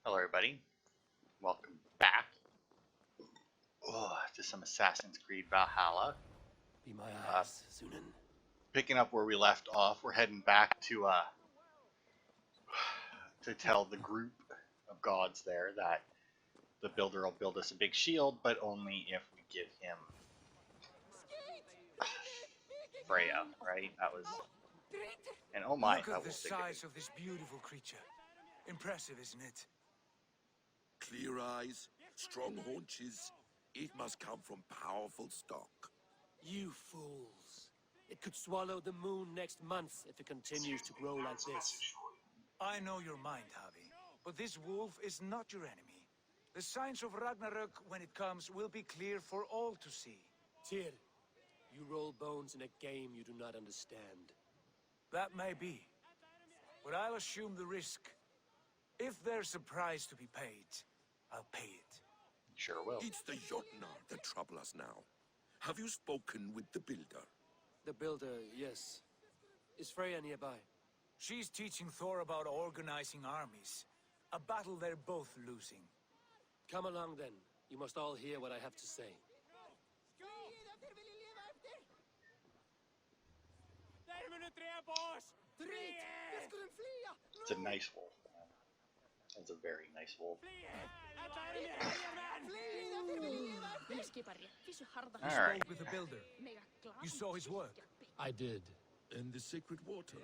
Hello everybody, welcome back to some Assassin's Creed Valhalla. Be my eyes, Zunin. Picking up where we left off, we're heading back to tell the group of gods there that the builder will build us a big shield, but only if we give him Freya, right? That was... And oh my, Look that at the was size of this beautiful creature. Impressive, isn't it? Clear eyes, strong haunches. It must come from powerful stock. You fools. It could swallow the moon next month if it continues to grow like this. I know your mind, Havi. But this wolf is not your enemy. The signs of Ragnarök, when it comes, will be clear for all to see. Tyr, you roll bones in a game you do not understand. That may be. But I'll assume the risk. If there's a price to be paid, I'll pay it. Sure will. It's the Jotnar that trouble us now. Have you spoken with the builder? The builder, yes. Is Freya nearby? She's teaching Thor about organizing armies. A battle they're both losing. Come along then. You must all hear what I have to say. It's a nice wolf. It's a very nice wolf. Alright. With the builder. You saw his work. I did. And the sacred water,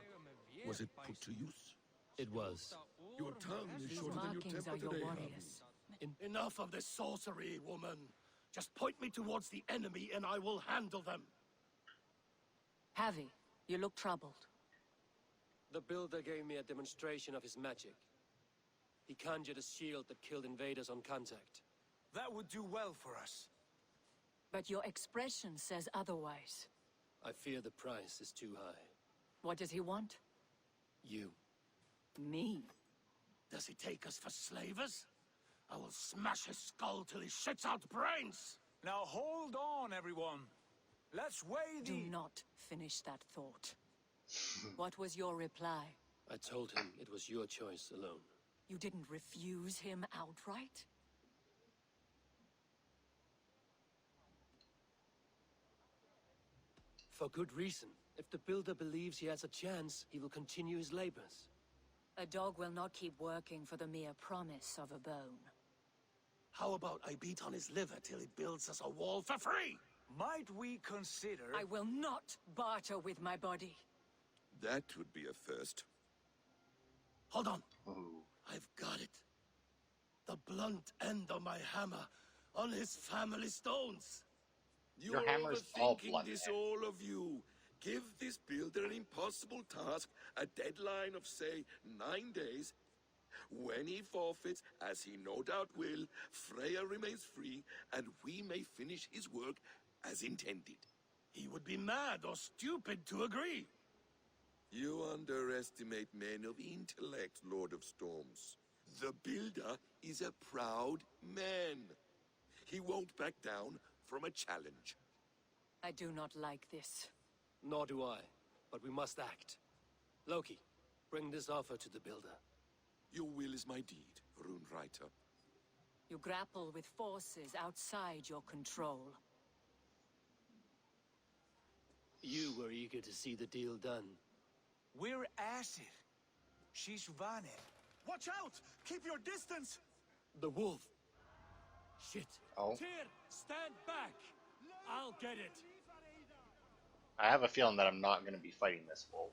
was it put to use? It was. Your tongue is shorter than your temper today, Havi. Enough of this sorcery, woman. Just point me towards the enemy and I will handle them. Havi, you look troubled. The builder gave me a demonstration of his magic. He conjured a shield that killed invaders on contact. That would do well for us. But your expression says otherwise. I fear the price is too high. What does he want? You. Me? Does he take us for slavers? I will smash his skull till he shits out brains! Now hold on, everyone. Let's weigh the... Do not finish that thought. What was your reply? I told him it was your choice alone. You didn't refuse him outright? For good reason. If the builder believes he has a chance, he will continue his labors. A dog will not keep working for the mere promise of a bone. How about I beat on his liver till he builds us a wall for free? Might we consider... I will not barter with my body. That would be a first. Hold on. Ooh. I've got it. The blunt end of my hammer on his family stones. Your You're hammer's all overthinking blunt this, end. all of you. Give this builder an impossible task, a deadline of, say, 9 days. When he forfeits, as he no doubt will, Freya remains free, and we may finish his work as intended. He would be mad or stupid to agree. You underestimate men of intellect, Lord of Storms. The builder is a proud man. He won't back down from a challenge. I do not like this. Nor do I, but we must act. Loki, bring this offer to the builder. Your will is my deed, Rune Writer. You grapple with forces outside your control. You were eager to see the deal done. We're Acid. She's Vanir. Watch out! Keep your distance! The wolf! Shit! Oh. Tyr, stand back! I'll get it! I have a feeling that I'm not going to be fighting this wolf.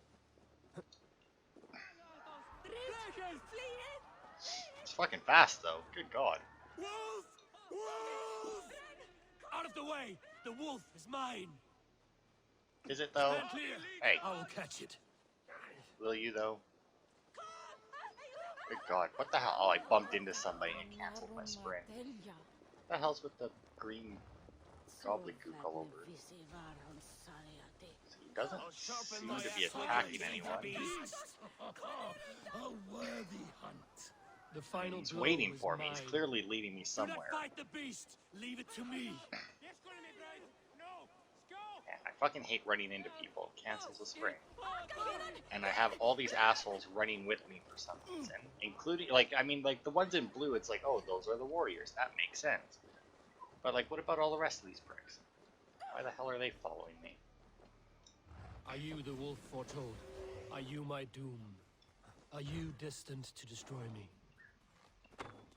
It's fucking fast though. Good god. Wolf! Wolf! Out of the way! The wolf is mine! Is it though? Stand clear! Hey, I will catch it. will you though? Good god. What the hell? Oh, I bumped into somebody and canceled my sprint. What the hell's with the green gobbledygook all over? He doesn't seem to be attacking anyone. A worthy hunt. The final He's blow waiting is for me. He's mine. clearly leading me Do somewhere. not fight the beast. Leave it to me. Yeah, I fucking hate running into people. It cancels the spring. And I have all these assholes running with me for some reason, including, like, I mean, like, the ones in blue, it's like, oh, those are the warriors. That makes sense. But, like, what about all the rest of these pricks? Why the hell are they following me? Are you the wolf foretold? Are you my doom? Are you destined to destroy me?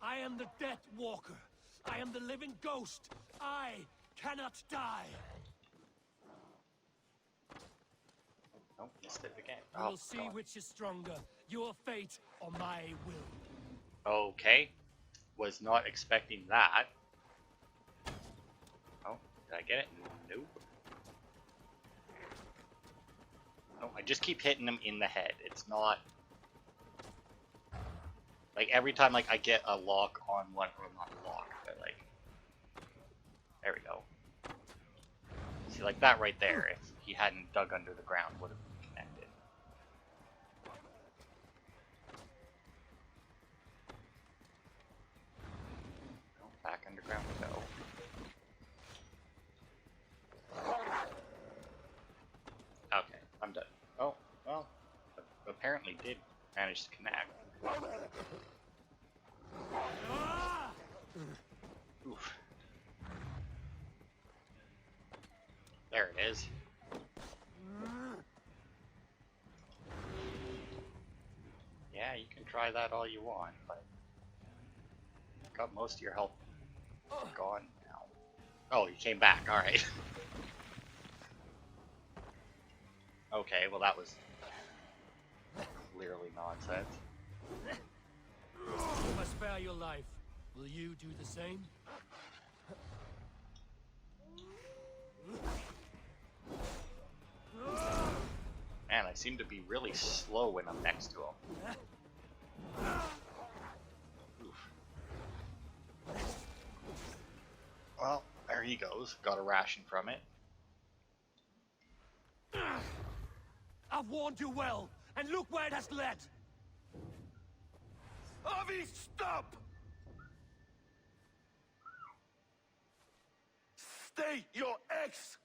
I am the Death Walker. I am the living ghost. I cannot die. Oh, missed it again. We'll Oh, see God. which is stronger, your fate or my will. Okay. Was not expecting that. Oh, did I get it? Nope. No, I just keep hitting them in the head. It's not... Like, every time, like, I get a lock on one, or not lock, but, like... There we go. See, like, that right there, if he hadn't dug under the ground, would have been connected. Oh, back underground we go. Okay, I'm done. Oh, well, apparently did manage to connect. Oof. There it is. Yeah, you can try that all you want, but you've got most of your health gone now. Oh, you came back, alright. Okay, well that was clearly nonsense. You must spare your life. Will you do the same? Man, I seem to be really slow when I'm next to him. Oof. Well, there he goes. Got a ration from it. I've warned you well, and look where it has led. Havi, stop! Stay your ex!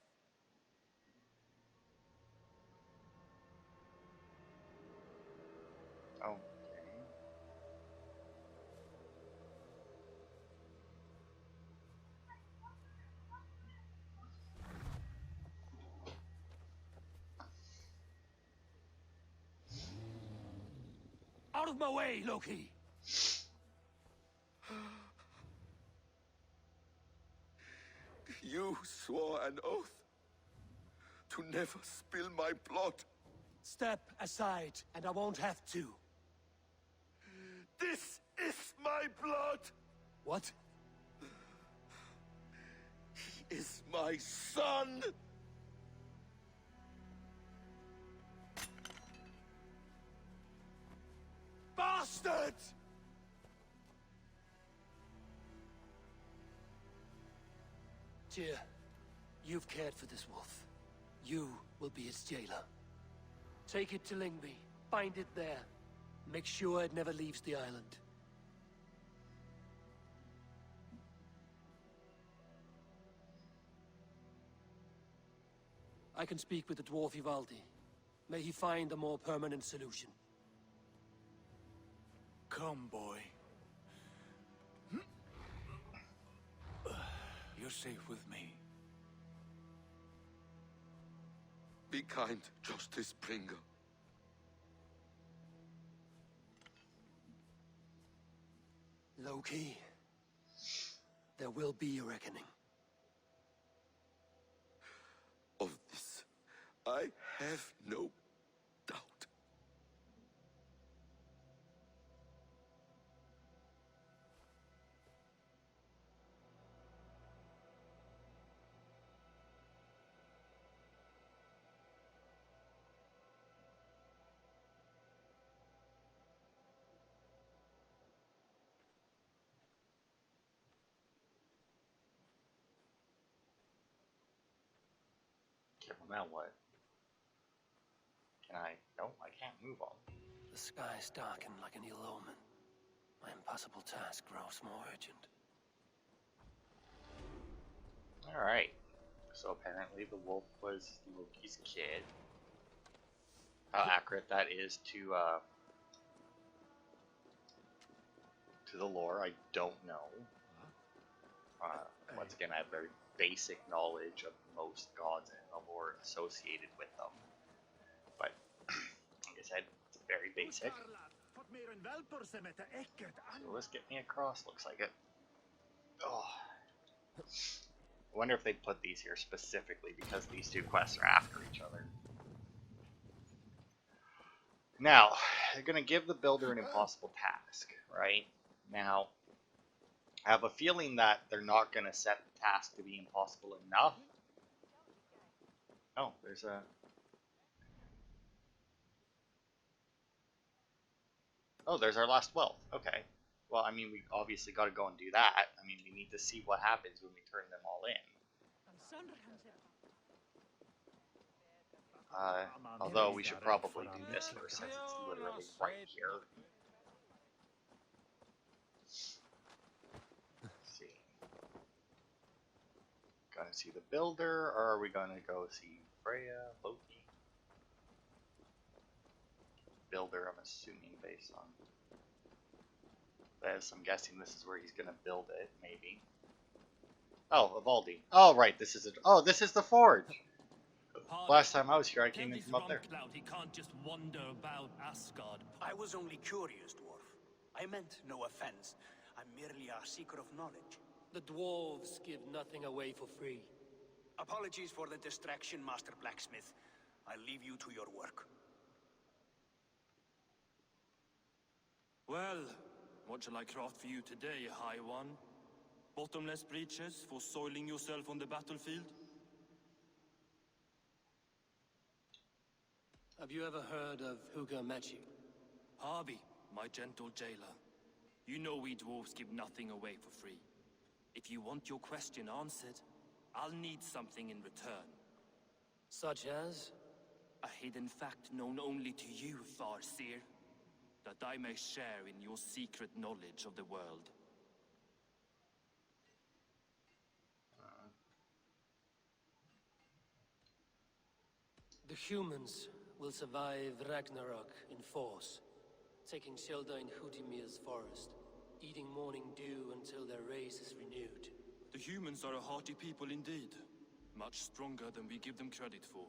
Okay. Out of my way, Loki! You swore an oath to never spill my blood. Step aside, and I won't have to. This is my blood! What? He is my son! Bastard! Tyr, you've cared for this wolf. You will be its jailer. Take it to Lingby. Bind it there. Make sure it never leaves the island. I can speak with the dwarf Ivaldi. May he find a more permanent solution. Come, boy. You're safe with me. Be kind, Justice Bringer. Loki, there will be a reckoning. Of this, I have no doubt. Okay, well now what? Can I? No, I can't move on. The skies darken like an ill omen. My impossible task grows more urgent. Alright. So apparently the wolf was Loki's kid. How accurate that is to the lore, I don't know. Once again, I have very basic knowledge of most gods and the lore associated with them. But, like I said, it's very basic. So let's get me across, looks like it. Oh. I wonder if they put these here specifically because these two quests are after each other. Now, they're going to give the builder an impossible task, right? Now, I have a feeling that they're not going to set the task to be impossible enough. Oh, there's a... Oh, there's our last wealth. Okay. Well, I mean, we obviously got to go and do that. I mean, we need to see what happens when we turn them all in. Although we should probably do this first since it's literally right here. Let's see. Gonna see the builder, or are we gonna go see Freya, Loki? Builder, I'm assuming, based on this. I'm guessing this is where he's gonna build it, maybe. Oh, Evaldi. Oh, right, this is it. Oh, this is the forge! Last time I was here, I came in from up there. He can't just wander about Asgard. I was only curious, dwarf. I meant no offense. I'm merely a seeker of knowledge. The dwarves give nothing away for free. Apologies for the distraction, Master Blacksmith. I'll leave you to your work. Well, what shall I craft for you today, High One? Bottomless breeches for soiling yourself on the battlefield? Have you ever heard of Hugger magic? Havi, my gentle jailer. You know we dwarves give nothing away for free. If you want your question answered, I'll need something in return. Such as? A hidden fact known only to you, Farseer. That I may share in your secret knowledge of the world. The humans will survive Ragnarok in force, taking shelter in Hutimir's forest, eating morning dew until their race is renewed. The humans are a hearty people indeed. Much stronger than we give them credit for.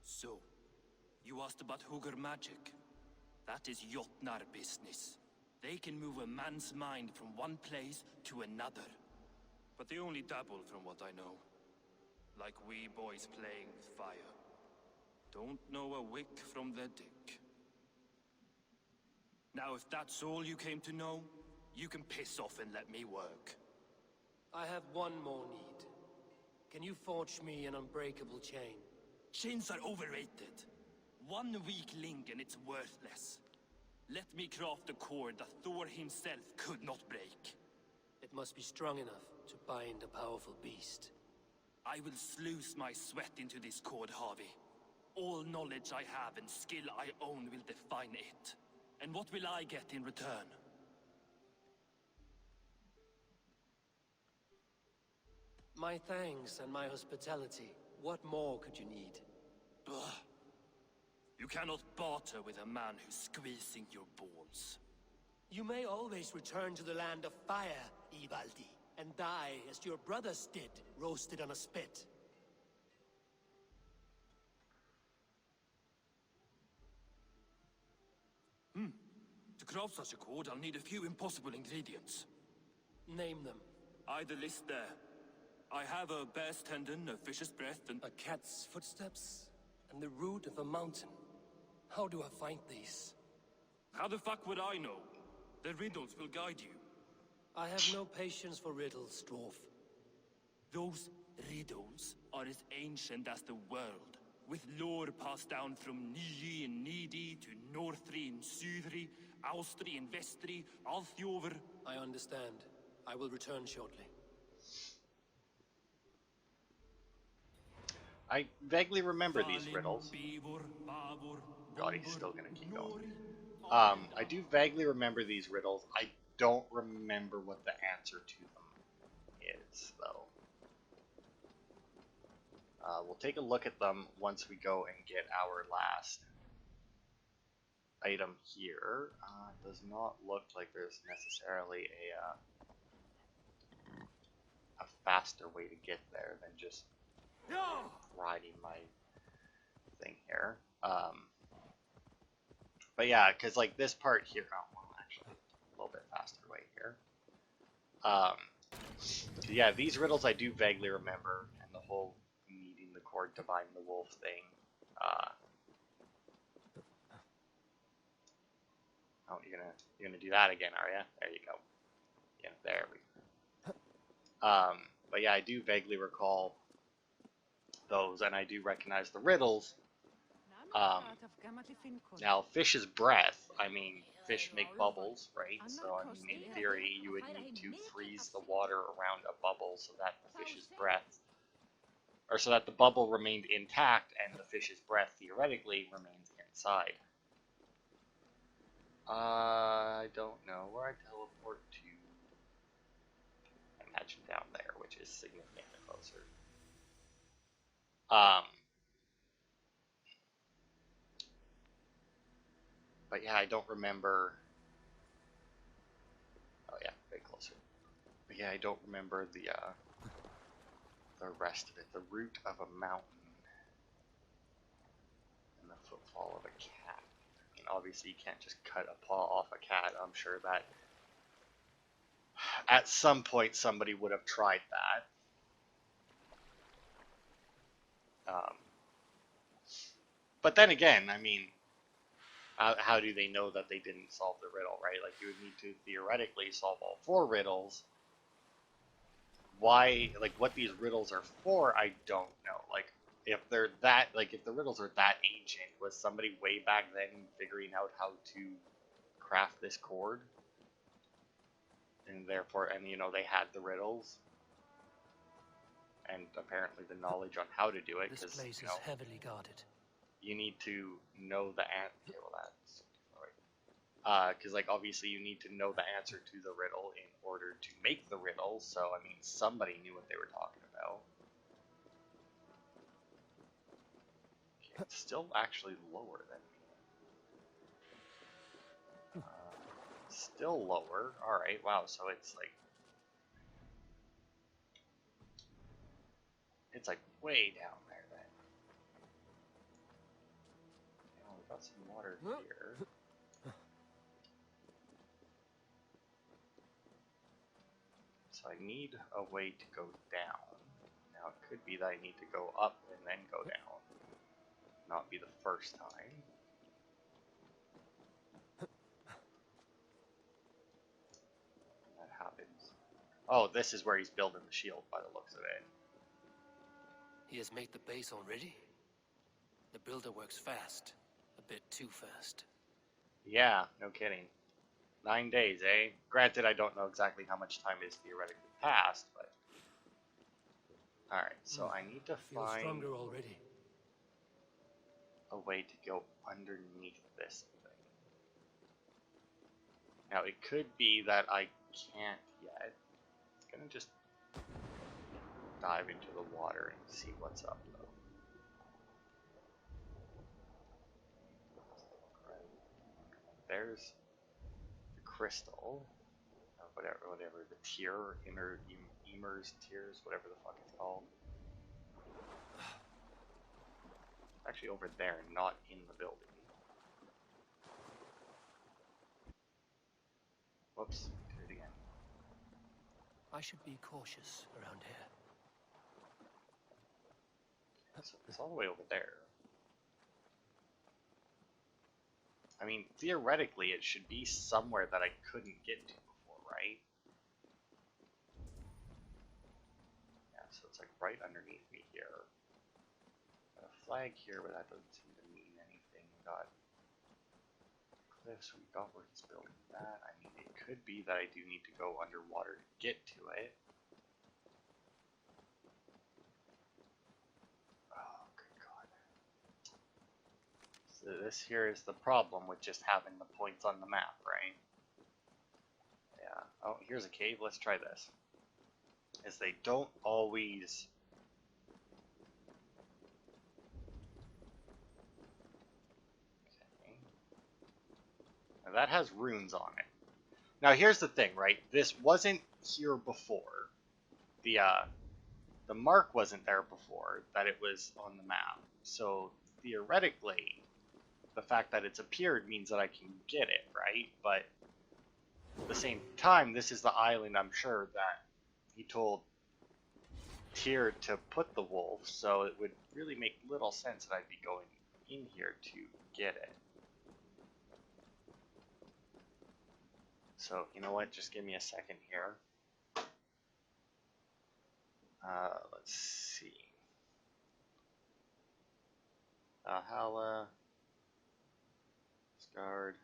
So, you asked about Hugger magic. That is Jotnar business. They can move a man's mind from one place to another. But they only dabble from what I know. Like we boys playing with fire. Don't know a wick from the dick. Now if that's all you came to know, you can piss off and let me work. I have one more need. Can you forge me an unbreakable chain? Chains are overrated. One weak link and it's worthless. Let me craft a cord that Thor himself could not break. It must be strong enough to bind a powerful beast. I will sluice my sweat into this cord, Havi. All knowledge I have and skill I own will define it. And what will I get in return? My thanks and my hospitality. What more could you need? Ugh. You cannot barter with a man who's squeezing your balls. You may always return to the land of fire, Ivaldi, and die as your brothers did, roasted on a spit. To craft such a cord, I'll need a few impossible ingredients. Name them. Either list there. I have a bear's tendon, a fish's breath, and... A cat's footsteps, and the root of a mountain. How do I find these? How the fuck would I know? The riddles will guide you. I have no patience for riddles, dwarf. Those riddles are as ancient as the world, with lore passed down from Niji and Nidi to Northri and Sudri, Austri and Vestri, Althjover. I understand. I will return shortly. I vaguely remember these riddles. God, he's still gonna keep going. I do vaguely remember these riddles. I don't remember what the answer to them is, though. We'll take a look at them once we go and get our last item here. It does not look like there's necessarily a faster way to get there than just riding my thing here. But yeah, because like this part here, oh, well, actually, a little bit faster way here. Yeah, these riddles I do vaguely remember, and the whole needing the cord to bind the wolf thing. Oh, you're gonna do that again, are you? There you go. Yeah, there we go. But yeah, I do vaguely recall those, and I do recognize the riddles. Now, fish's breath, I mean, fish make bubbles, right? So, I mean, in theory, you would need to freeze the water around a bubble so that the fish's breath, or so that the bubble remained intact and the fish's breath theoretically remains inside. I don't know where I teleport to. I imagine down there, which is significantly closer. But yeah, I don't remember. Oh yeah, way closer. But yeah, I don't remember the rest of it. The root of a mountain and the footfall of a cat. I mean, obviously you can't just cut a paw off a cat. I'm sure that at some point somebody would have tried that. But then again, I mean, how do they know that they didn't solve the riddle, right? Like, you would need to theoretically solve all 4 riddles. Why, like, what these riddles are for, I don't know. Like, if they're that, like, if the riddles are that ancient, was somebody way back then figuring out how to craft this cord? And therefore, and you know, they had the riddles. And apparently the knowledge on how to do it, because, This place you know, is heavily guarded. you need to know the answer. Okay, well, that's right. Because, like, obviously you need to know the answer to the riddle in order to make the riddle. So, I mean, somebody knew what they were talking about. Okay, it's still actually lower than me. Still lower. Alright, wow, so it's like way down there then. Oh, we got some water here. So I need a way to go down. Now it could be that I need to go up and then go down. Not be the first time. That happens. Oh, this is where he's building the shield by the looks of it. He has made the base already? The builder works fast. A bit too fast. Yeah, no kidding. 9 days, eh? Granted, I don't know exactly how much time is theoretically passed, but... Alright, so I need to Feel find stronger already. a way to go underneath this thing. Now, it could be that I can't yet. I'm gonna just dive into the water and see what's up, though. There's the crystal, whatever the tier, Emer's tiers, whatever the fuck it's called. Actually, over there, not in the building. Whoops, did it again. I should be cautious around here. So it's all the way over there. I mean, theoretically, it should be somewhere that I couldn't get to before, right? Yeah, so it's like right underneath me here. Got a flag here, but that doesn't seem to mean anything. We got cliffs, we got where he's building that. I mean, it could be that I do need to go underwater to get to it. Oh, good God. So this here is the problem with just having the points on the map, right? Yeah. Oh, here's a cave. Let's try this. Is they don't always That has runes on it. Now here's the thing, right? This wasn't here before. The mark wasn't there before that it was on the map. So theoretically, the fact that it's appeared means that I can get it, right? But at the same time, this is the island, I'm sure, that he told Tyr to put the wolf, so it would really make little sense that I'd be going in here to get it. So, you know what? Just give me a second here. Let's see. Valhalla. Scarred.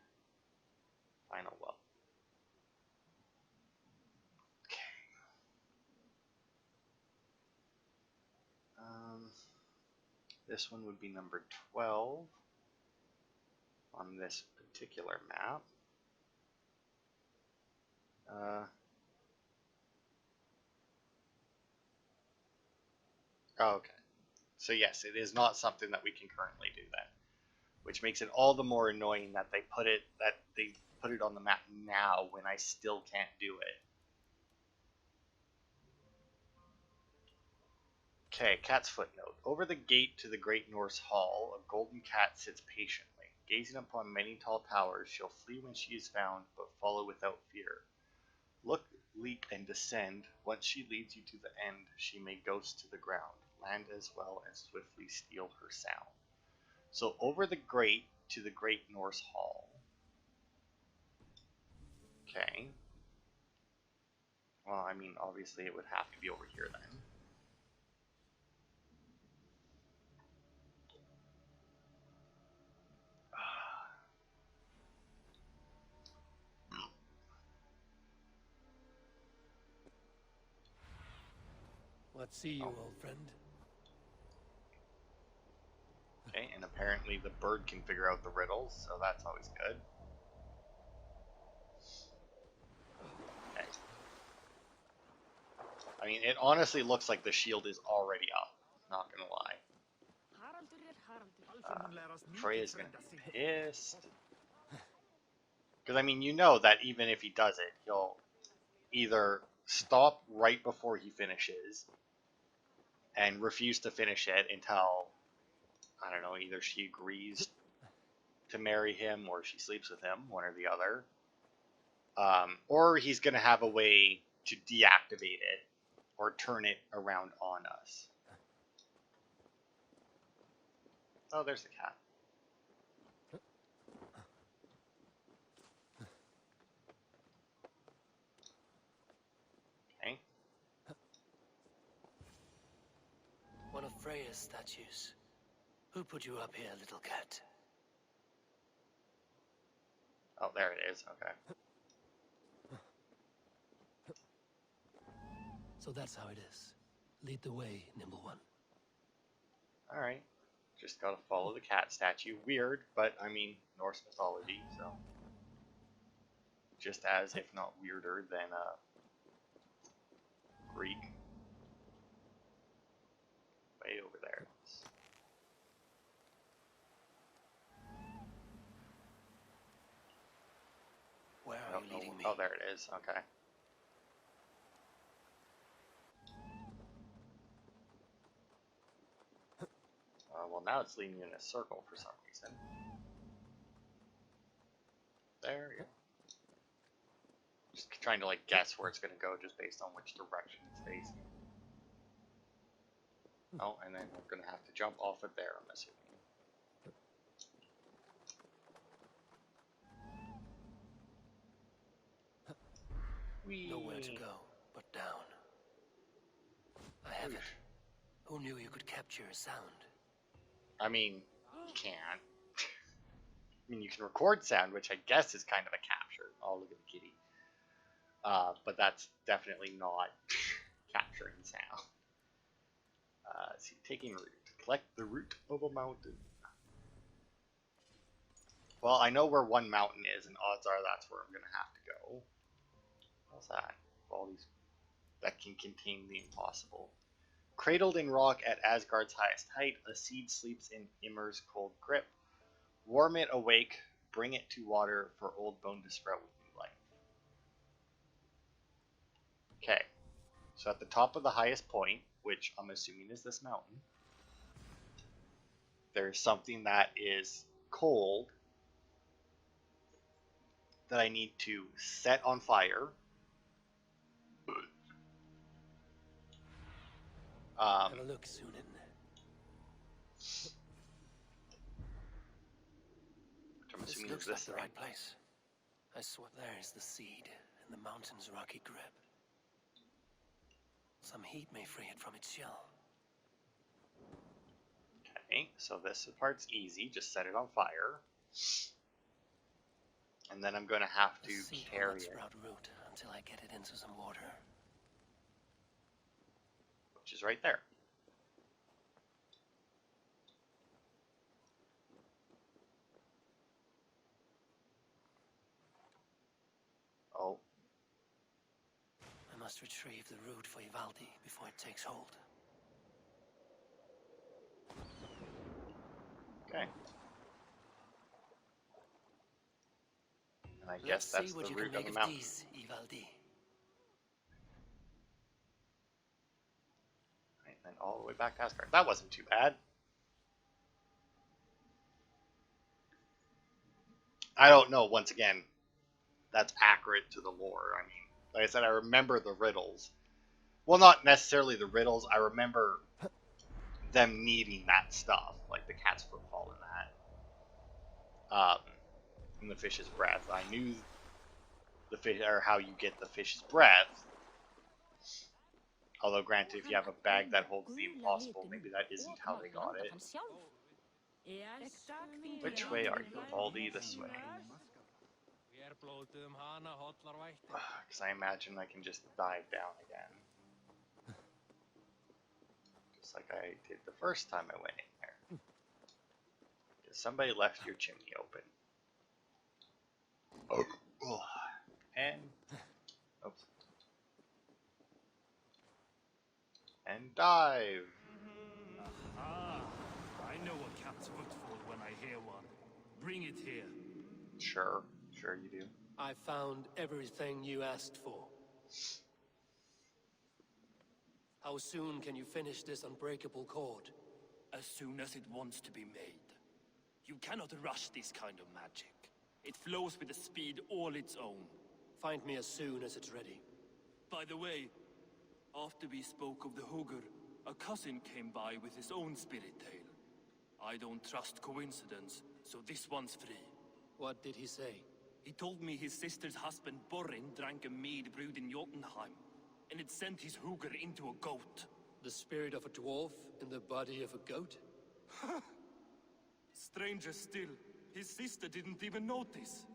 Final well. Okay. This one would be number 12 on this particular map. Oh, okay. So yes, it is not something that we can currently do then, which makes it all the more annoying that they put it on the map now when I still can't do it. Okay, cat's footnote. Over the gate to the Great Norse Hall, a golden cat sits patiently. Gazing upon many tall towers, she'll flee when she is found, but follow without fear. Look, leap, and descend. Once she leads you to the end, she may ghost to the ground, land as well, and swiftly steal her sound. So over the grate to the Great Norse Hall. Okay. Well, I mean, obviously it would have to be over here then. Let's see you, old friend. Okay, and apparently the bird can figure out the riddles, so that's always good. Okay. I mean, it honestly looks like the shield is already up, not gonna lie. Freya's gonna be pissed. Because, I mean, you know that even if he does it, he'll either stop right before he finishes and refuse to finish it until, I don't know, either she agrees to marry him or she sleeps with him, one or the other. Or he's going to have a way to deactivate it or turn it around on us. Oh, there's the cat. Okay. One of Freya's statues. Who put you up here, little cat? Oh, there it is. Okay. So that's how it is. Lead the way, nimble one. Alright. Just gotta follow the cat statue. Weird, but I mean, Norse mythology, so. Just as, if not weirder, than Greek. Way over there. Where are you leading me? Oh, there it is. Okay. Well, now it's leading you in a circle for some reason. There, yeah. Just trying to like guess where it's going to go just based on which direction it's facing. Oh, and then we're going to have to jump off of there, I'm assuming. Nowhere to go but down. I have it. Who knew you could capture a sound? I mean, you can't. I mean, you can record sound, which I guess is kind of a capture. Oh, look at the kitty. But that's definitely not capturing sound. See, taking root. Collect the root of a mountain. Well, I know where one mountain is, and odds are that's where I'm going to have to go. What's that? All these that can contain the impossible. Cradled in rock at Asgard's highest height, a seed sleeps in Ymir's cold grip. Warm it awake bring it to water for old bone to sprout with new life. Okay, so at the top of the highest point, which I'm assuming is this mountain, there's something that is cold that I need to set on fire. Have a look, Sunan. Which I'm This assuming looks is like this the thing. right place. I swear there is the seed and the mountain's rocky grip. Some heat may free it from its shell. Okay, so this part's easy. Just set it on fire. And then I'm going to have The to seed will carry not it, sprout root until I get it into some water. which is right there. Oh, I must retrieve the root for Ivaldi before it takes hold. okay. And I Let's guess see that's what the you root can of make the of mountain. these, Ivaldi. Right, then all the way back to Asgard. That wasn't too bad. I don't know, once again, that's accurate to the lore. I mean, like I said, I remember the riddles. Well, not necessarily the riddles. I remember them needing that stuff, like the cat's footfall and that. And the fish's breath. I knew the fish, or how you get the fish's breath. Although, granted, if you have a bag that holds the impossible, maybe that isn't how they got it. Which way are you? Baldy, this way. Because I imagine I can just dive down again. Just like I did the first time I went in there. Because somebody left your chimney open. Oh. And... oops. And dive! Ah, I know a cat's footfall when I hear one. Bring it here. Sure. Sure you do. I found everything you asked for. How soon can you finish this unbreakable cord? As soon as it wants to be made. You cannot rush this kind of magic. It flows with a speed all its own. Find me as soon as it's ready. By the way, after we spoke of the Hugger, a cousin came by with his own spirit tale. I don't trust coincidence, so this one's free. What did he say? He told me his sister's husband Borin drank a mead brewed in Jotunheim, and it sent his Hugger into a goat. The spirit of a dwarf in the body of a goat? Stranger still, his sister didn't even notice.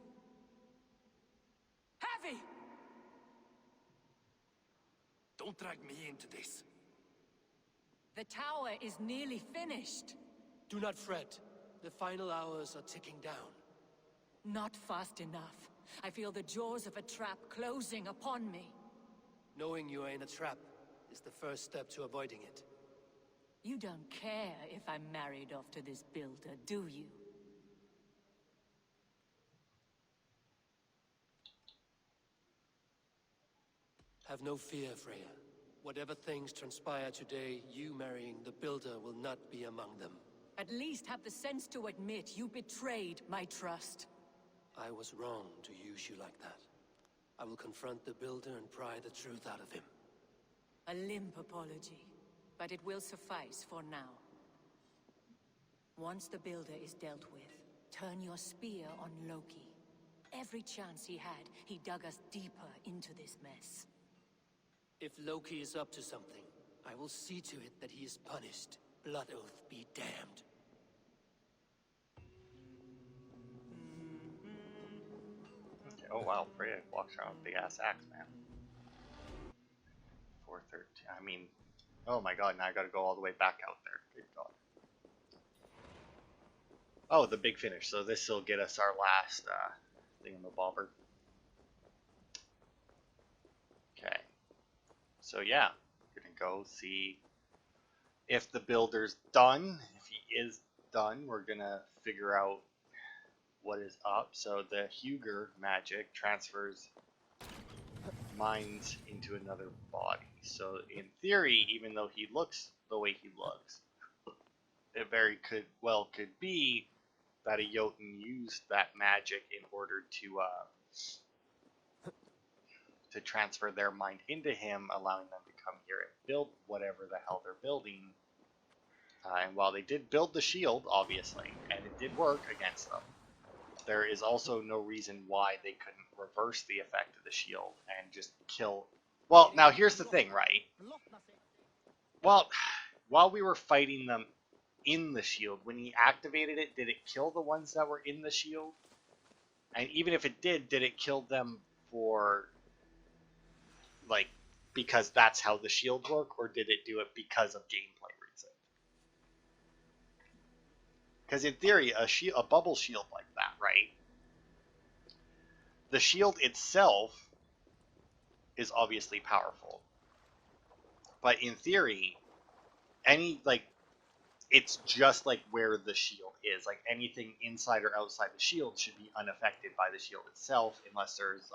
Havi! Don't drag me into this. The tower is nearly finished. Do not fret. The final hours are ticking down. Not fast enough. I feel the jaws of a trap closing upon me. Knowing you are in a trap is the first step to avoiding it. You don't care if I'm married off to this builder, do you? Have no fear, Freya. Whatever things transpire today, you marrying the builder will not be among them. At least have the sense to admit you betrayed my trust. I was wrong to use you like that. I will confront the builder and pry the truth out of him. A limp apology, but it will suffice for now. Once the builder is dealt with, turn your spear on Loki. Every chance he had, he dug us deeper into this mess. If Loki is up to something, I will see to it that he is punished. Blood Oath be damned. Okay. Oh wow, Freya walks around with a big ass axe, man. 413. I mean, oh my god, now I gotta go all the way back out there. Good god. Oh, the big finish. So this will get us our last thingamabobber. Okay. So yeah, we're gonna go see if the builder's done. If he is done, we're gonna figure out what is up. So the Huger magic transfers minds into another body. So in theory, even though he looks the way he looks, it very could be that a Jotun used that magic in order to transfer their mind into him, allowing them to come here and build whatever the hell they're building. And while they did build the shield, obviously, and it did work against them, there is also no reason why they couldn't reverse the effect of the shield and just kill. Well, now here's the thing, right? Well, while we were fighting them in the shield, when he activated it, did it kill the ones that were in the shield? And even if it did it kill them for, like, because that's how the shield work, or did it do it because of gameplay reasons? Because in theory, a bubble shield like that, right? The shield itself is obviously powerful, but in theory, it's just like where the shield is. Like anything inside or outside the shield should be unaffected by the shield itself, unless there's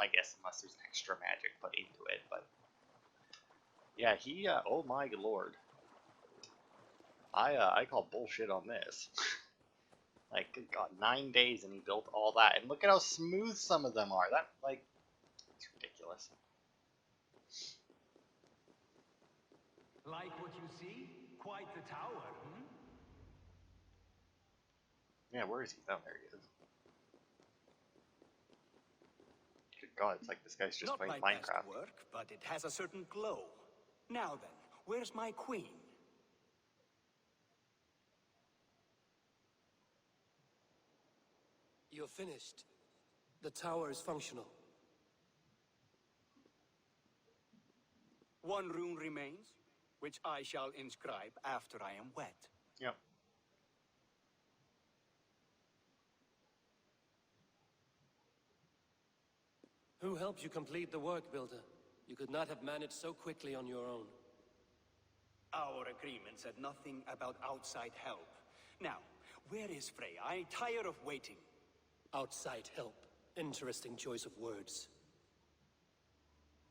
extra magic put into it. But yeah, oh my lord, I call bullshit on this. Like, good God, 9 days and he built all that, and look at how smooth some of them are. It's ridiculous. Like what you see? Quite the tower, hmm? Yeah, where is he? Oh, there he is. Good God, it's like this guy's just Not playing my Minecraft. best work, but it has a certain glow. Now then, where's my queen? You're finished. The tower is functional. One rune remains, which I shall inscribe after I am wet. Yep. Who helped you complete the work, Builder? You could not have managed so quickly on your own. Our agreement said nothing about outside help. Now, where is Freya? I'm tired of waiting. Outside help. Interesting choice of words.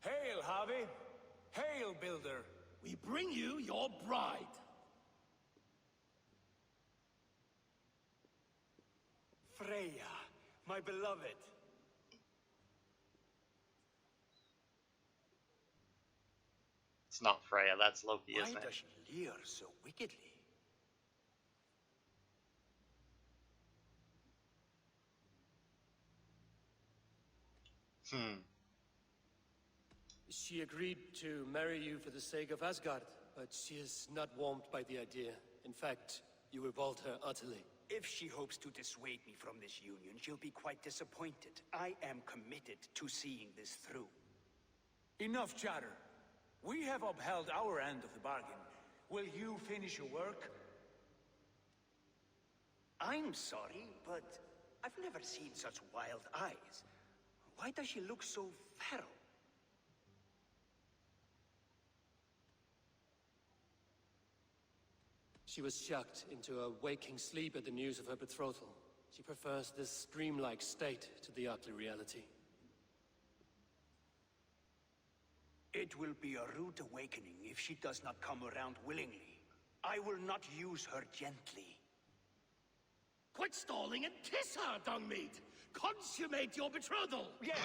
Hail, Havi! Hail, Builder! We bring you your bride. Freya, my beloved. It's not Freya, that's Loki, Why isn't it? does she leer so wickedly? She agreed to marry you for the sake of Asgard, but she is not warmed by the idea. In fact, you revolt her utterly. If she hopes to dissuade me from this union, she'll be quite disappointed. I am committed to seeing this through. Enough chatter. We have upheld our end of the bargain. Will you finish your work? I'm sorry, but I've never seen such wild eyes. Why does she look so feral? She was shocked into a waking sleep at the news of her betrothal. She prefers this dreamlike state to the ugly reality. It will be a rude awakening if she does not come around willingly. I will not use her gently. Quit stalling and kiss her, Dungmeat! Consummate your betrothal! Yes,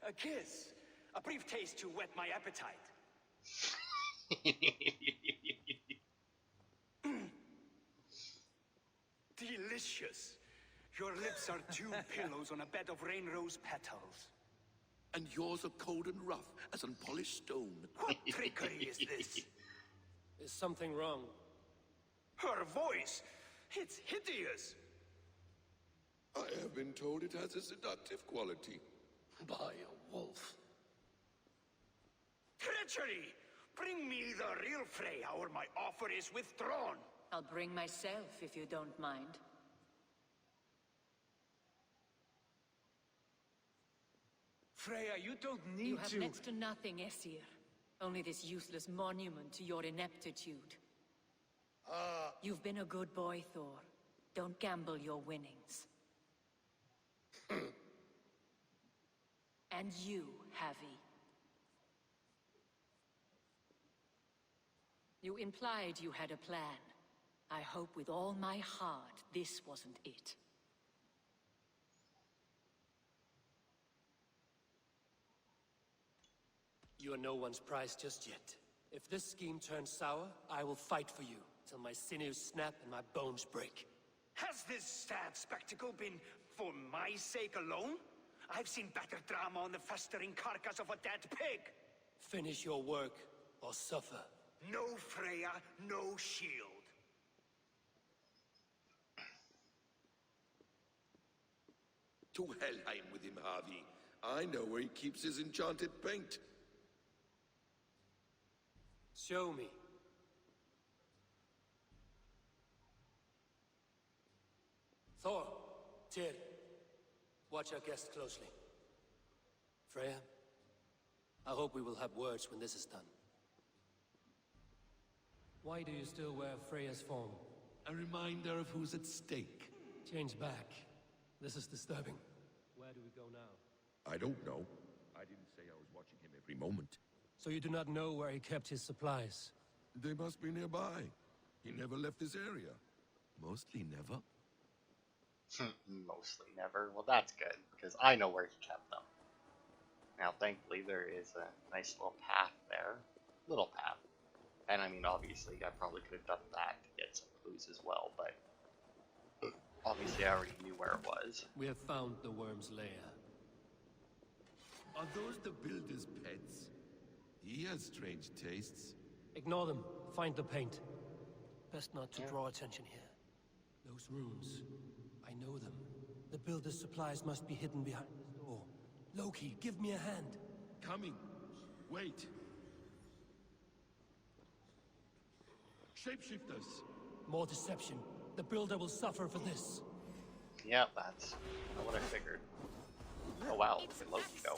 a kiss. A brief taste to whet my appetite. Delicious. Your lips are two pillows on a bed of rain rose petals. And yours are cold and rough as unpolished stone. What trickery is this? Is something wrong? Her voice! It's hideous! I have been told it has a seductive quality. By a wolf. Treachery! Bring me the real Freya, or my offer is withdrawn! I'll bring myself if you don't mind. Freya, you don't need You have to... next to nothing, Aesir. Only this useless monument to your ineptitude. You've been a good boy, Thor. Don't gamble your winnings. And you, Havi. You implied you had a plan. I hope with all my heart this wasn't it. You are no one's prize just yet. If this scheme turns sour, I will fight for you, till my sinews snap and my bones break. Has this sad spectacle been for my sake alone? I've seen better drama on the festering carcass of a dead pig. Finish your work, or suffer. No Freya, no shield. To Helheim with him, Havi. I know where he keeps his enchanted paint. Show me. Thor, Tyr, watch our guest closely. Freya, I hope we will have words when this is done. Why do you still wear Freya's form? A reminder of who's at stake. Change back. This is disturbing. Where do we go now? I don't know. I didn't say I was watching him every moment. So you do not know where he kept his supplies? They must be nearby. He never left this area. Mostly never. Mostly never. Well, that's good, because I know where he kept them. Now, thankfully, there is a nice little path there. Little path. And I mean, obviously, I probably could have done that to get some clues as well, but obviously I already knew where it was. We have found the worm's lair. Are those the builder's pets? He has strange tastes. Ignore them. Find the paint. Best not to draw attention here. Those rooms. I know them. The builder's supplies must be hidden behind this door. Loki, give me a hand. Coming. Wait. Shapeshifters. More deception. The builder will suffer for this. Yeah, that's not what I figured. Oh wow, look at Loki go.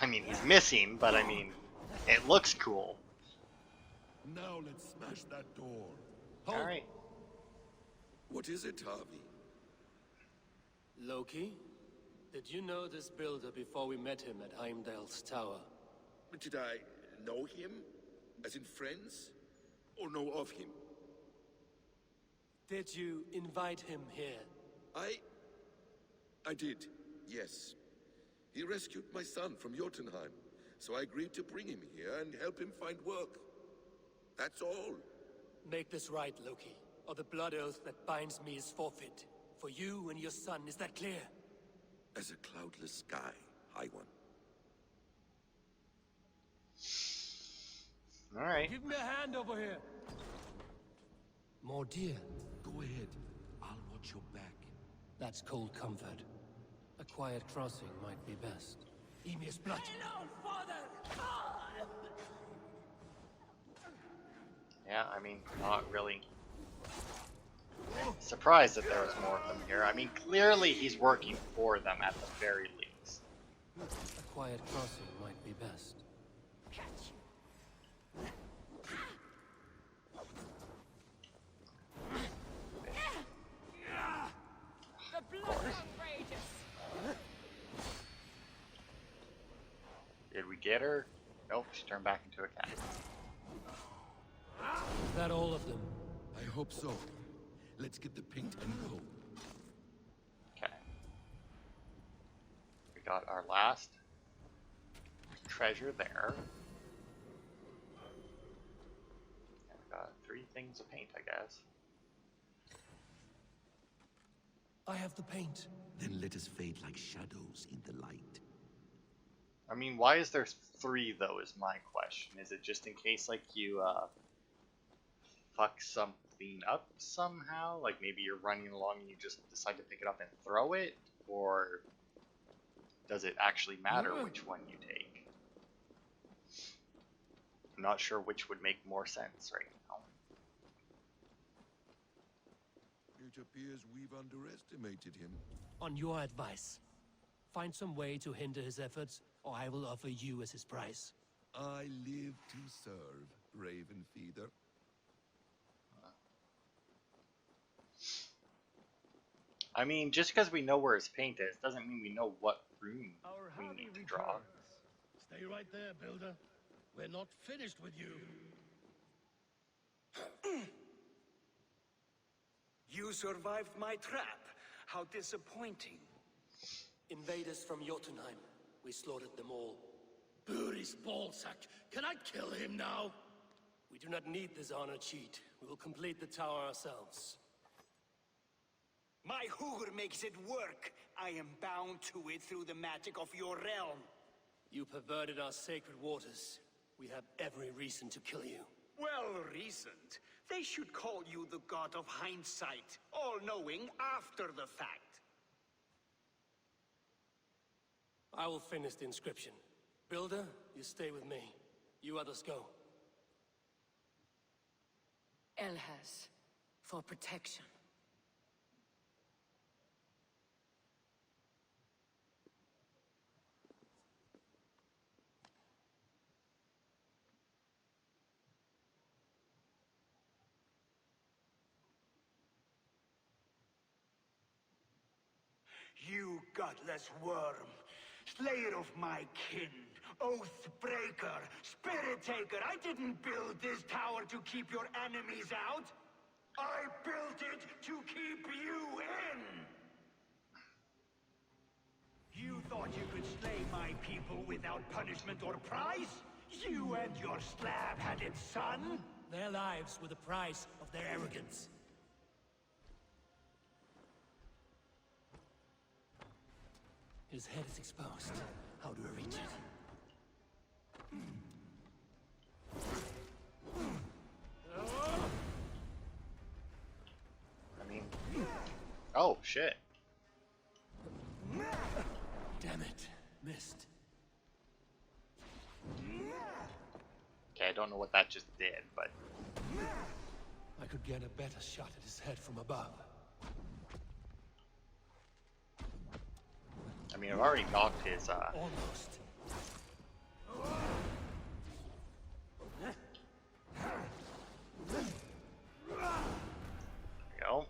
I mean, he's missing, but I mean, it looks cool. Now let's smash that door. Alright. What is it, Havi? Loki, did you know this builder before we met him at Heimdall's tower? Did I know him? As in friends? Or know of him? Did you invite him here? I did, yes. He rescued my son from Jotunheim, so I agreed to bring him here and help him find work. That's all. Make this right, Loki, or the blood oath that binds me is forfeit. For you and your son, is that clear? As a cloudless sky, High One. Alright. Give me a hand over here. More deer. Go ahead. I'll watch your back. That's cold comfort. A quiet crossing might be best. Emir's blood. Yeah, I mean, not really surprised that there was more of them here. I mean, clearly he's working for them at the very least. A quiet crossing might be best. Did we get her? Nope, she turned back into a cat. Is that all of them? I hope so. Let's get the paint and go. Okay. We got our last treasure there. And we got 3 things of paint, I guess. I have the paint. Then let us fade like shadows in the light. I mean, why is there 3 though, is my question. Is it just in case, like, you, fuck something up somehow? Like, maybe you're running along and you just decide to pick it up and throw it? Or does it actually matter which one you take? I'm not sure which would make more sense right now. It appears we've underestimated him. On your advice, find some way to hinder his efforts, or I will offer you as his prize. I live to serve, Raven Feeder. I mean, just because we know where his paint is doesn't mean we know what room Our we Havi need to draw. returns. Stay right there, Builder. We're not finished with you. You survived my trap. How disappointing. Invaders from Jotunheim. We slaughtered them all. Buri's ballsack. Can I kill him now? We do not need this honor cheat. We will complete the tower ourselves. My Hugr makes it work. I am bound to it through the magic of your realm. You perverted our sacred waters. We have every reason to kill you. Well reasoned. They should call you the god of hindsight, all-knowing after the fact. I will finish the inscription. Builder, you stay with me. You others go. Elhaz, for protection. You godless worm, slayer of my kin, oath breaker, spirit taker, I didn't build this tower to keep your enemies out. I built it to keep you in! You thought you could slay my people without punishment or prize? You and your slab-handed son? Their lives were the price of their arrogance. His head is exposed. How do I reach it? I mean, oh shit. Damn it. Missed. Okay, I don't know what that just did, but I could get a better shot at his head from above. I mean, I've already knocked his, Almost. you know.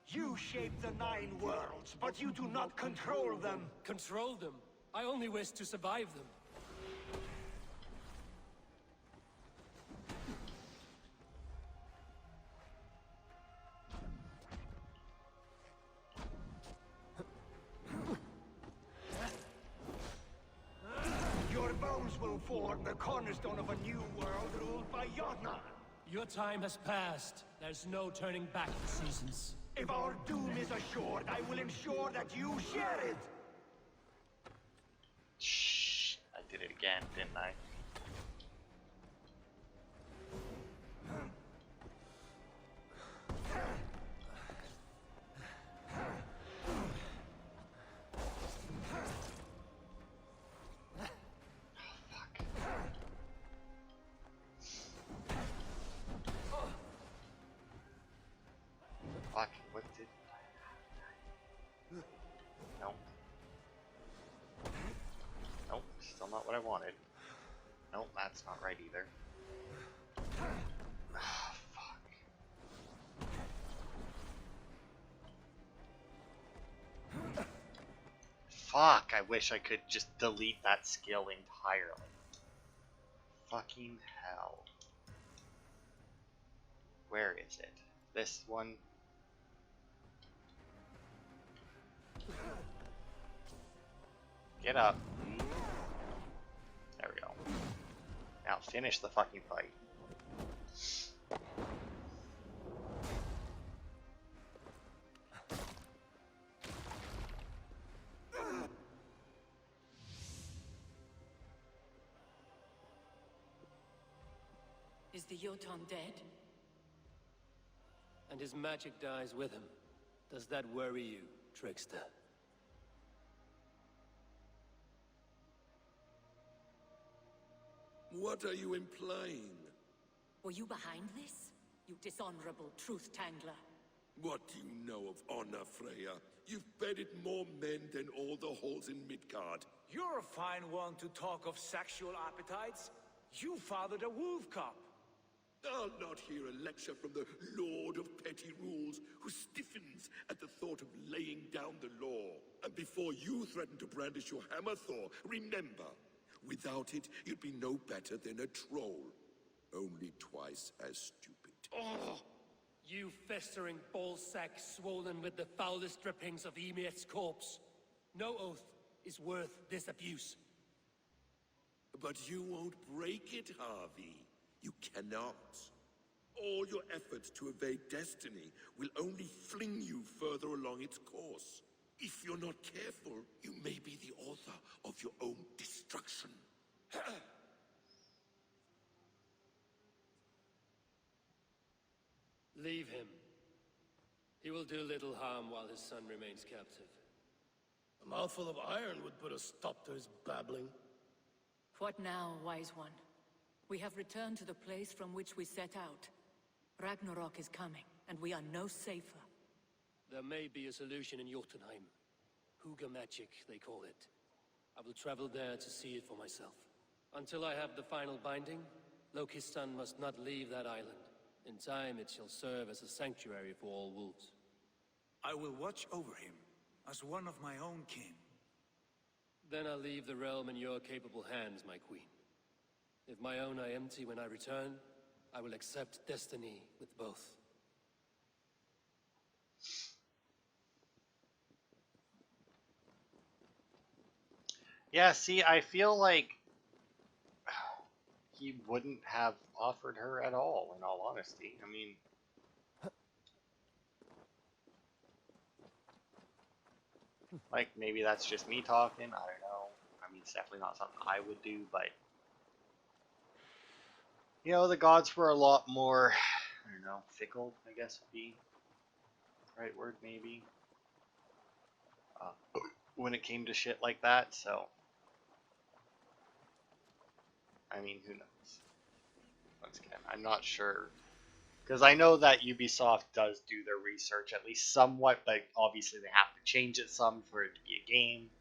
You shape the 9 worlds, but you do not control them. Control them. I only wish to survive them. Your bones will form the cornerstone of a new world ruled by Jotnar. Your time has passed. There's no turning back the seasons. If our doom is assured, I will ensure that you share it. Shh, I did it again, didn't I? Fuck, what did... No. Nope, still not what I wanted. Nope, that's not right either. Ah, fuck. Fuck, I wish I could just delete that skill entirely. Fucking hell. Where is it? This one? Get up. There we go. Now finish the fucking fight. Is the Jotun dead? And his magic dies with him. Does that worry you, trickster? What are you implying? Were you behind this? You dishonorable truth-tangler. What do you know of honor, Freya? You've bedded more men than all the halls in Midgard. You're a fine one to talk of sexual appetites. You fathered a wolf cub. I'll not hear a lecture from the Lord of Petty Rules, who stiffens at the thought of laying down the law. And before you threaten to brandish your hammer, Thor, remember, without it, you'd be no better than a troll. Only twice as stupid. Oh, you festering ballsack swollen with the foulest drippings of Ymir's corpse. No oath is worth this abuse. But you won't break it, Harvey. You cannot. All your efforts to evade destiny will only fling you further along its course. If you're not careful, you may be the author of your own destruction. Leave him. He will do little harm while his son remains captive. A mouthful of iron would put a stop to his babbling. What now, wise one? We have returned to the place from which we set out. Ragnarok is coming, and we are no safer. There may be a solution in Jotunheim. Hugger magic, they call it. I will travel there to see it for myself. Until I have the final binding, Loki's son must not leave that island. In time, it shall serve as a sanctuary for all wolves. I will watch over him, as one of my own kin. Then I'll leave the realm in your capable hands, my queen. If my own are empty when I return, I will accept destiny with both. Yeah, see, I feel like he wouldn't have offered her at all, in all honesty. I mean, like, maybe that's just me talking, I don't know. I mean, it's definitely not something I would do, but, you know, the gods were a lot more, I don't know, fickle, I guess would be the right word, maybe, when it came to shit like that, so, I mean, who knows? Once again, I'm not sure, because I know that Ubisoft does do their research at least somewhat, but obviously they have to change it some for it to be a game.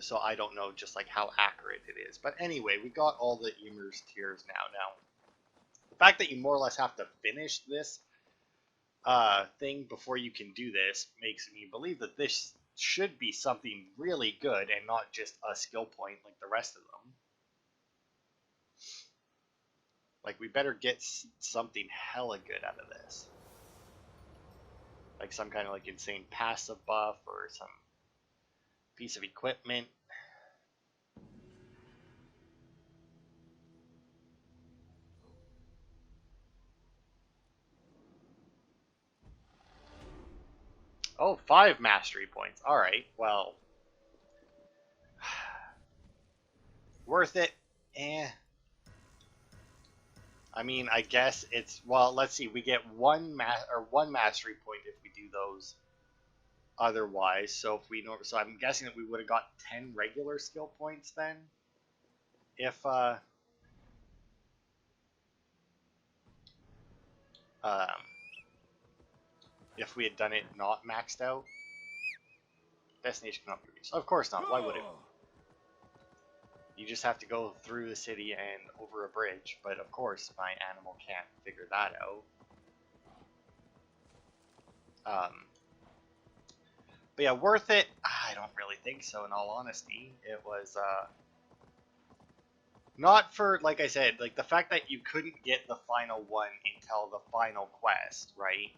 So I don't know just like how accurate it is. But anyway, we got all the Ymir's Tears now. Now, the fact that you more or less have to finish this thing before you can do this makes me believe that this should be something really good and not just a skill point like the rest of them. Like, we better get something hella good out of this. Like some kind of like insane passive buff or some piece of equipment. Oh, 5 mastery points. Alright, well. Worth it? Eh. I mean, I guess it's, well, let's see. We get one mastery point if we do those otherwise. So if we know, so I'm guessing that we would have got 10 regular skill points then. If we had done it not maxed out. Destination cannot be reached. Of course not. Why would it? You just have to go through the city and over a bridge, but of course my animal can't figure that out. But yeah, worth it? I don't really think so, in all honesty. It was, not for, like I said, like the fact that you couldn't get the final one until the final quest, right?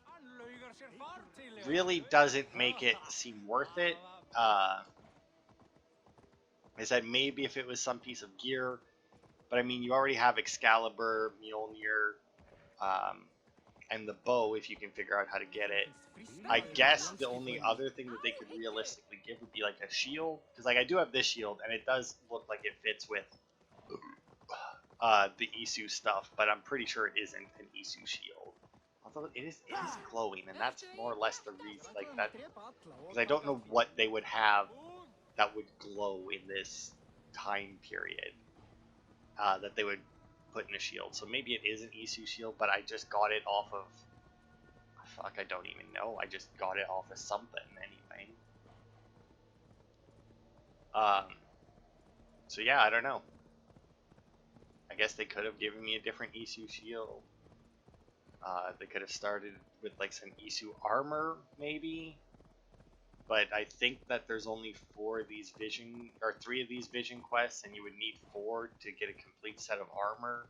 Really doesn't make it seem worth it. I said maybe if it was some piece of gear, but I mean, you already have Excalibur, Mjolnir, and the bow if you can figure out how to get it. I guess the only other thing that they could realistically give would be like a shield, because like I do have this shield and it does look like it fits with the Isu stuff, but I'm pretty sure it isn't an Isu shield. Although it is glowing, and that's more or less the reason, like that, because I don't know what they would have that would glow in this time period that they would put in a shield. So maybe it is an Isu shield, but I just got it off of... Fuck, I don't even know. I just got it off of something anyway. So yeah, I don't know. I guess they could have given me a different Isu shield. They could have started with like some Isu armor, maybe. But I think that there's only 4 of these vision, or 3 of these vision quests, and you would need 4 to get a complete set of armor.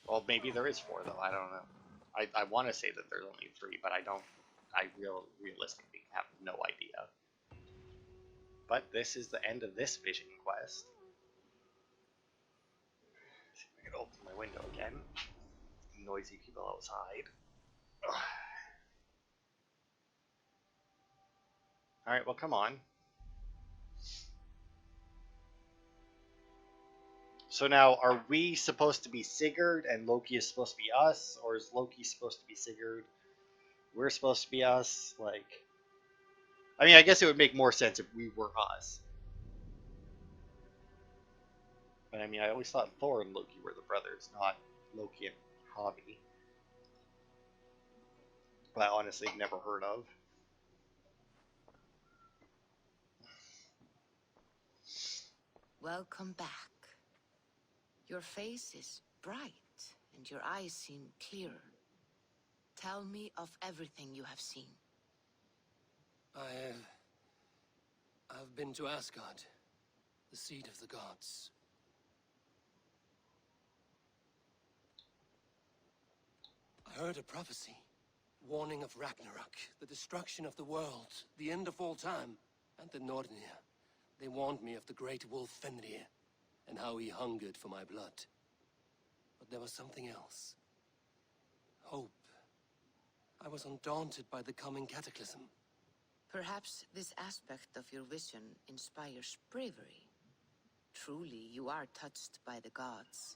Well, maybe there is 4 though. I don't know. I want to say that there's only 3, but I don't. I realistically have no idea. But this is the end of this vision quest. See if I can open my window again. Noisy people outside. Alright, well, come on. So now, are we supposed to be Sigurd and Loki is supposed to be us? Or is Loki supposed to be Sigurd? We're supposed to be us? Like... I mean, I guess it would make more sense if we were us. But I mean, I always thought Thor and Loki were the brothers, not Loki and Havi. But I honestly never heard of. Welcome back. Your face is bright, and your eyes seem clearer. Tell me of everything you have seen. I've been to Asgard, the seat of the gods. I heard a prophecy, warning of Ragnarok, the destruction of the world, the end of all time, and the Nornir. They warned me of the great wolf Fenrir, and how he hungered for my blood. But there was something else. Hope. I was undaunted by the coming cataclysm. Perhaps this aspect of your vision inspires bravery. Truly, you are touched by the gods.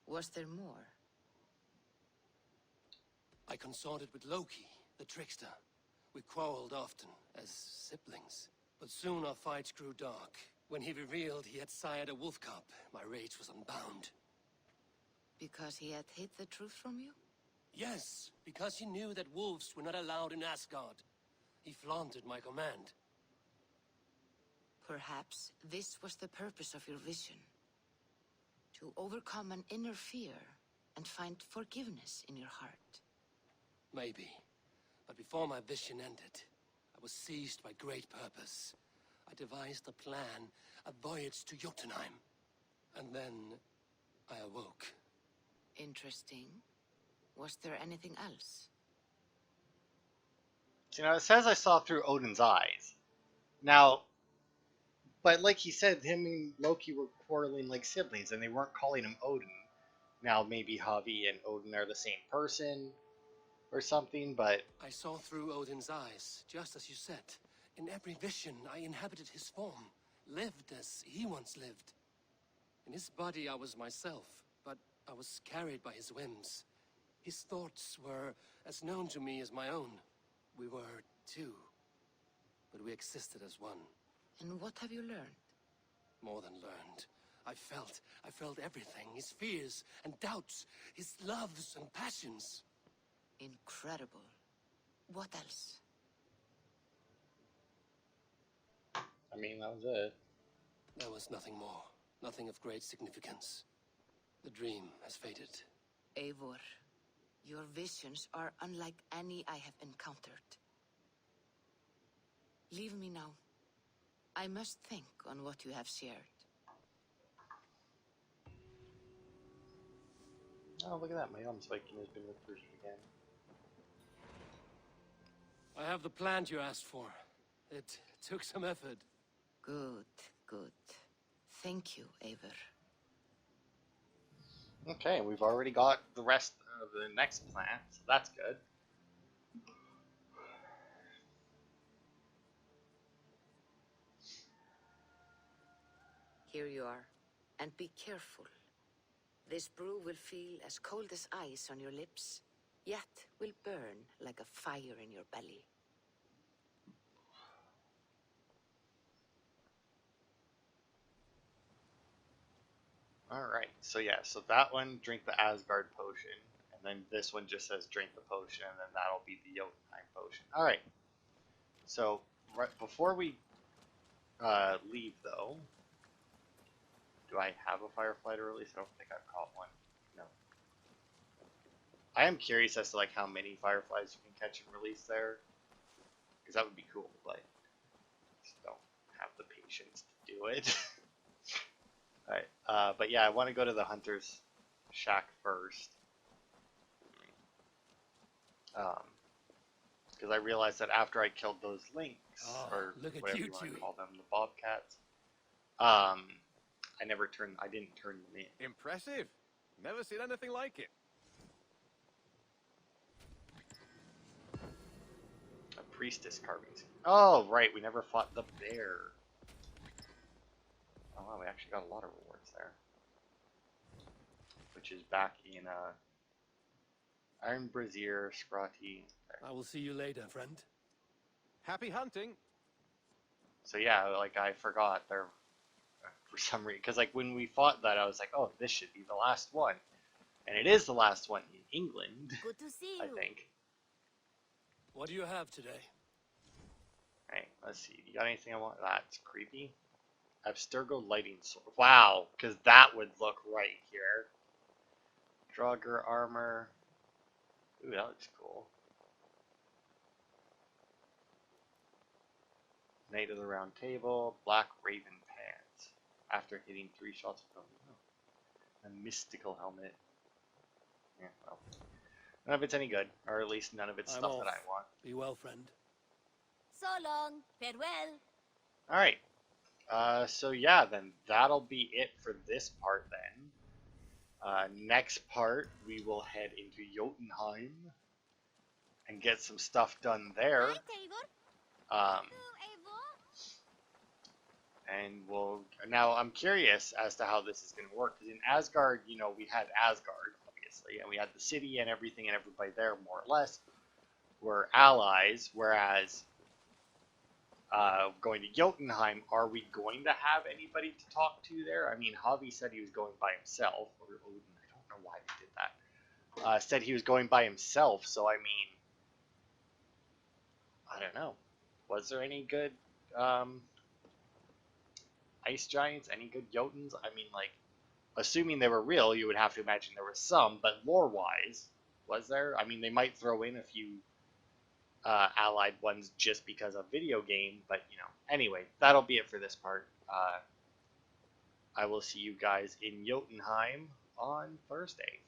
Was there more? I consorted with Loki, the trickster. We quarreled often, as siblings. But soon our fights grew dark. When he revealed he had sired a wolf cub, my rage was unbound. Because he had hid the truth from you? Yes, because he knew that wolves were not allowed in Asgard. He flaunted my command. Perhaps this was the purpose of your vision. To overcome an inner fear and find forgiveness in your heart. Maybe. But before my vision ended, I was seized by great purpose. I devised a plan, a voyage to Jotunheim. And then I awoke. Interesting. Was there anything else? You know, it says I saw through Odin's eyes. Now, but like he said, him and Loki were quarreling like siblings, and they weren't calling him Odin. Now, maybe Havi and Odin are the same person, or something, but... I saw through Odin's eyes, just as you said. In every vision, I inhabited his form, lived as he once lived. In his body, I was myself, but I was carried by his whims. His thoughts were as known to me as my own. We were two, but we existed as one. And what have you learned? More than learned. I felt everything. His fears and doubts, his loves and passions. Incredible. What else? I mean, that was it. There was nothing more. Nothing of great significance. The dream has faded. Eivor, your visions are unlike any I have encountered. Leave me now. I must think on what you have shared. Oh, look at that. My arm's Viking has been recruited again. I have the plant you asked for. It took some effort. Good, good. Thank you, Eivor. Okay, we've already got the rest of the next plant, so that's good. Here you are. And be careful. This brew will feel as cold as ice on your lips, yet will burn like a fire in your belly. Alright, so yeah, so that one, drink the Asgard potion, and then this one just says drink the potion, and then that'll be the Jotunheim potion. Alright, so right before we leave though, do I have a firefly to release? I don't think I've caught one. No. I am curious as to like how many fireflies you can catch and release there, because that would be cool, but I just don't have the patience to do it. Alright, but yeah, I want to go to the hunter's shack first. Because I realized that after I killed those lynx, or whatever you want to call them, the bobcats, I didn't turn them in. Impressive. Never seen anything like it. A priestess carving. Oh, right, we never fought the bear. Oh wow, we actually got a lot of rewards there. Which is back in Iron Brazier, Scrotty. I will see you later, friend. Happy hunting. So yeah, like I forgot there for some reason, because like when we fought that, I was like, oh, this should be the last one, and it is the last one in England. Good to see you. I think. What do you have today? Alright, let's see. You got anything I want? That's creepy. Abstergo lighting sword. Wow, because that would look right here. Draugr armor. Ooh, that looks cool. Knight of the Round Table, Black Raven Pants. After hitting 3 shots of a mystical helmet. Yeah, well. None of it's any good, or at least none of it's stuff that I want. Be well, friend. So long. Farewell. Alright. So yeah, then that'll be it for this part then. Next part, we will head into Jotunheim and get some stuff done there. And now I'm curious as to how this is going to work, because in Asgard, you know, we had Asgard, obviously, and we had the city and everything, and everybody there, more or less, were allies, whereas going to Jotunheim, are we going to have anybody to talk to there? I mean, Havi said he was going by himself, or Odin, I don't know why they did that, said he was going by himself, so I mean, I don't know. Was there any good ice giants, any good Jotuns? I mean, like, assuming they were real, you would have to imagine there was some, but lore-wise, was there? I mean, they might throw in a few allied ones just because of video game, but, you know. Anyway, that'll be it for this part. I will see you guys in Jotunheim on Thursday.